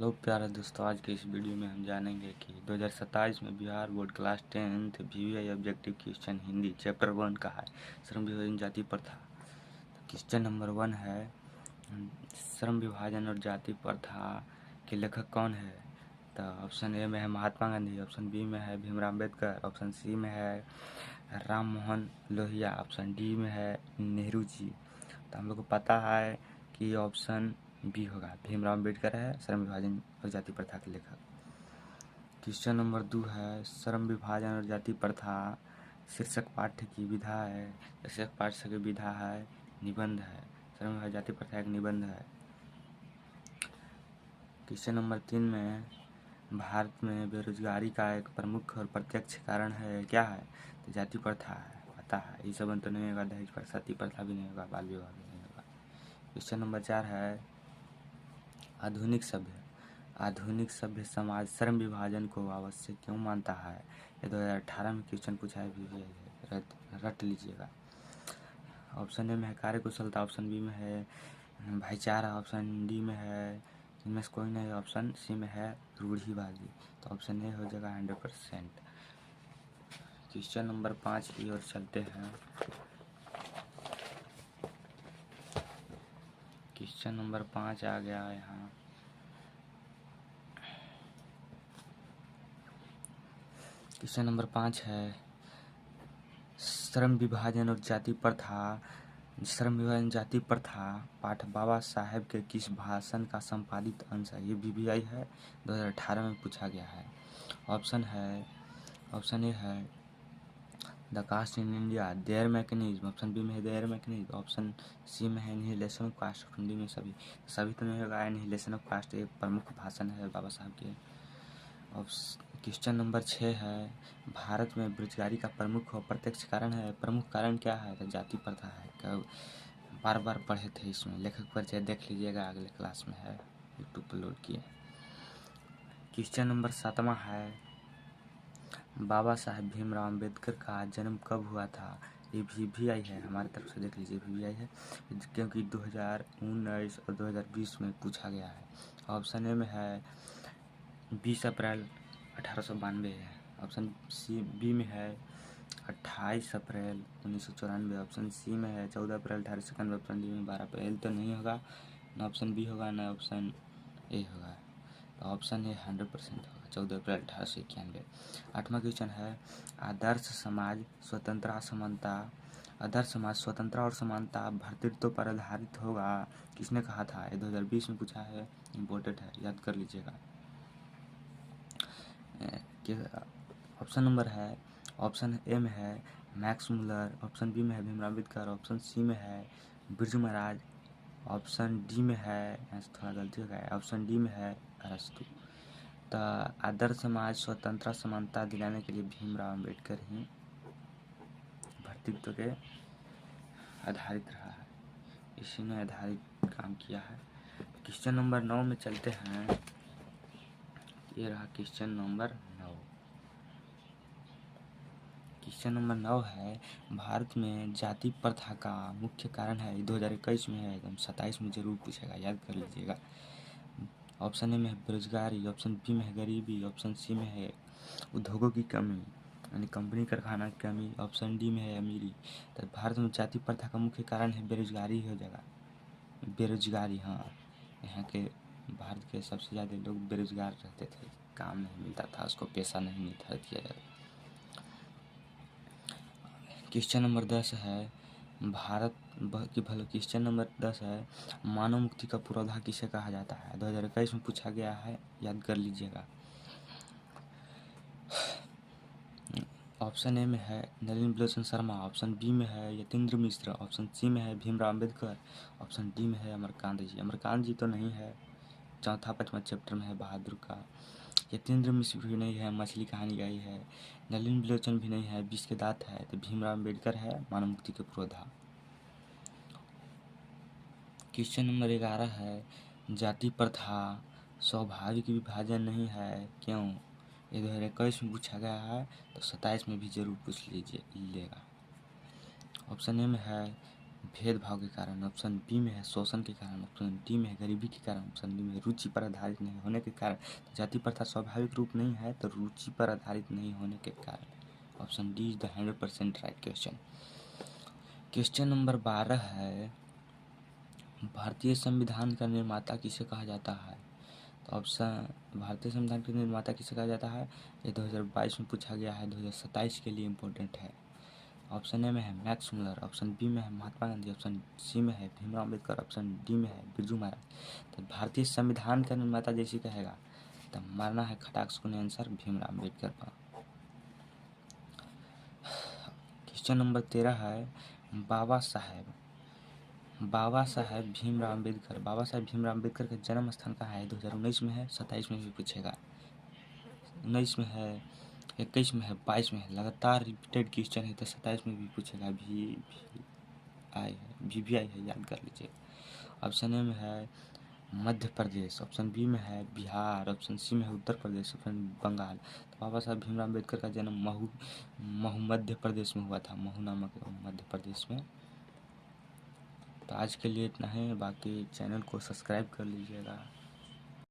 Hello प्यारे दोस्तों, आज के इस वीडियो में हम जानेंगे कि 2027 में Bihar board class 10th VVI objective question Hindi chapter 1 का है श्रम विभाजन जाति प्रथा। क्वेश्चन नंबर 1 है, श्रम विभाजन और जाति प्रथा के लेखक कौन है? तो ऑप्शन ए में है महात्मा गांधी, ऑप्शन बी में है भीमराव अम्बेडकर, ऑप्शन सी में है राम मोहन लोहिया, ऑप्शन डी में है नेहरू जी। तो हम लोग को पता है कि ऑप्शन बी होगा, भीमराव अम्बेडकर है श्रम विभाजन और जाति प्रथा के लेखक। क्वेश्चन नंबर 2 है, श्रम विभाजन और जाति प्रथा शीर्षक पाठ्य की विधा है। शीर्षक पाठ्य की विधा है निबंध है। श्रम विभाजन जाति प्रथा एक निबंध है। क्वेश्चन नंबर 3 में, भारत में बेरोजगारी का एक प्रमुख और प्रत्यक्ष कारण है, क्या है? तो जाति प्रथा है, पता है। ये सब तो नहीं होगा, दहेज प्रथा, सती प्रथा भी नहीं होगा, बाल विवाह भी नहीं होगा। क्वेश्चन नंबर 4 है, आधुनिक सभ्य समाज श्रम विभाजन को आवश्यक क्यों मानता है? ये 2018 में क्वेश्चन पूछा है, रट लीजिएगा। ऑप्शन ए में है कार्य कुशलता, ऑप्शन बी में है भाईचारा, ऑप्शन डी में है इनमें से कोई नहीं, ऑप्शन सी में है रूढ़िवादी। तो ऑप्शन ए हो जाएगा 100%। क्वेश्चन नंबर 5 की ओर चलते हैं। क्वेश्चन नंबर 5 आ गया यहाँ। क्वेश्चन नंबर 5 है, श्रम विभाजन और जाति प्रथा, श्रम विभाजन जाति प्रथा पाठ बाबा साहेब के किस भाषण का संपादित अंश है? ये VVI है, 2018 में पूछा गया है। ऑप्शन ए है the caste in India their mechanism, option B में है देयर मैकेनिज्म, ऑप्शन सी में है annihilation of caste, option D में सभी तो नहीं होगा। एनिहिलेशन ऑफ कास्ट एक प्रमुख भाषण है बाबा साहब के। क्वेश्चन नंबर 6 है, भारत में बेरोजगारी का प्रमुख और प्रत्यक्ष कारण है। प्रमुख कारण क्या है? तो जाति प्रथा है। कब बार बार पढ़े थे इसमें, लेखक परिचय देख लीजिएगा, अगले क्लास में है, यूट्यूब पर लोड किए। क्वेश्चन नंबर 7वां है, बाबा साहेब भीमराव अम्बेडकर का जन्म कब हुआ था? ये VVI है, हमारी तरफ से देख लीजिए, VVI है, क्योंकि 2019 और 2020 में पूछा गया है। ऑप्शन ए में है 20 अप्रैल 1892 है, ऑप्शन बी में है 28 अप्रैल 1994, ऑप्शन सी में है 14 अप्रैल 1891, ऑप्शन डी में 12 अप्रैल। तो नहीं होगा, ना ऑप्शन बी होगा ना ऑप्शन ए होगा। तो ऑप्शन ए 100% होगा, 14 अप्रैल 1891। 8वां क्वेश्चन है, आदर्श समाज स्वतंत्रता और समानता भ्रातृत्व पर आधारित होगा, किसने कहा था? ये 2020 में पूछा है, इम्पोर्टेंट है, याद कर लीजिएगा। ऑप्शन नंबर है, ऑप्शन ए में है मैक्स मुलर, ऑप्शन बी में है भीमराव अम्बेडकर, ऑप्शन सी में है बिरजू महाराज, ऑप्शन डी में है, थोड़ा गलती हो गया, ऑप्शन डी में है अरस्तु। तो आदर्श समाज स्वतंत्रता समानता दिलाने के लिए भीमराव अम्बेडकर ही भ्रातृत्व के आधारित रहा है, इसी ने आधारित काम किया है। क्वेश्चन नंबर 9 में चलते हैं। ये रहा क्वेश्चन नंबर 9। क्वेश्चन नंबर 9 है, भारत में जाति प्रथा का मुख्य कारण है। 2021 में है, 27 में जरूर पूछेगा, याद कर लीजिएगा। ऑप्शन ए में है बेरोजगारी, ऑप्शन बी में है गरीबी, ऑप्शन सी में है उद्योगों की कमी यानी कंपनी कारखाना की कमी, ऑप्शन डी में है अमीरी। तो भारत में जाति प्रथा का मुख्य कारण है बेरोजगारी हो जाएगा, बेरोजगारी। हाँ, यहाँ के भारत के सबसे ज़्यादा लोग बेरोजगार रहते थे, काम नहीं मिलता था, उसको पेशा नहीं निर्धारित किया जाता। क्वेश्चन नंबर 10 है, क्वेश्चन नंबर 10 है, मानव मुक्ति का पुरोधा किसे कहा जाता है? 2021 में पूछा गया है, याद कर लीजिएगा। ऑप्शन ए में है नलिनी बलोचन शर्मा, ऑप्शन बी में है यतीन्द्र मिश्र, ऑप्शन सी में है भीमराव अम्बेडकर, ऑप्शन डी में है अमरकांत जी। अमरकांत जी तो नहीं है, चौथा 5वां चैप्टर में है बहादुर का। यतीन्द्र मिश्र भी नहीं है, मछली कहानी गई है। नलिनी बलोचन भी नहीं है, 20 के दांत है। तो भीमराव अम्बेडकर है मानव मुक्ति के पुरोधा। क्वेश्चन नंबर 11 है, जाति प्रथा स्वाभाविक विभाजन नहीं है, क्यों? ये 2021 में पूछा गया है, तो 27 में भी जरूर पूछ लेगा। ऑप्शन ए में है भेदभाव के कारण, ऑप्शन बी में है शोषण के कारण, ऑप्शन डी में है गरीबी के कारण, ऑप्शन डी में रुचि पर आधारित नहीं होने के कारण। जाति प्रथा स्वाभाविक रूप नहीं है तो रुचि पर आधारित नहीं होने के कारण। Option D is the 100% right question. Question number 12 है, भारतीय संविधान का निर्माता किसे कहा जाता है? तो ऑप्शन, भारतीय संविधान के निर्माता किसे कहा जाता है, ये 2022 में पूछा गया है, 2027 के लिए इम्पोर्टेंट है। ऑप्शन ए में है मैक्स मुलर, ऑप्शन बी में है महात्मा गांधी, ऑप्शन सी में है भीमराव अम्बेडकर, ऑप्शन डी में है बिरजू महाराज। तो भारतीय संविधान का निर्माता जैसे कहेगा तो मारना है खटाक को आंसर भीमराव अम्बेडकर पर। क्वेश्चन नंबर 13 है, बाबा साहेब भीमराव अम्बेडकर, बाबा साहेब भीमराव अम्बेडकर का जन्म स्थान कहाँ है? 2019 में है, 27 में भी पूछेगा, 19 में है, 21 में है, 22 में है। लगातार रिपीटेड क्वेश्चन है तो 27 में भी पूछेगा। भी आई है, याद कर लीजिए। ऑप्शन ए में है मध्य प्रदेश, ऑप्शन बी में है बिहार, ऑप्शन सी में है उत्तर प्रदेश, ऑप्शन बंगाल। तो बाबा साहब भीमराव अम्बेडकर का जन्म महू मध्य प्रदेश में हुआ था, महू नामक मध्य प्रदेश में। तो आज के लिए इतना है, बाकी चैनल को सब्सक्राइब कर लीजिएगा।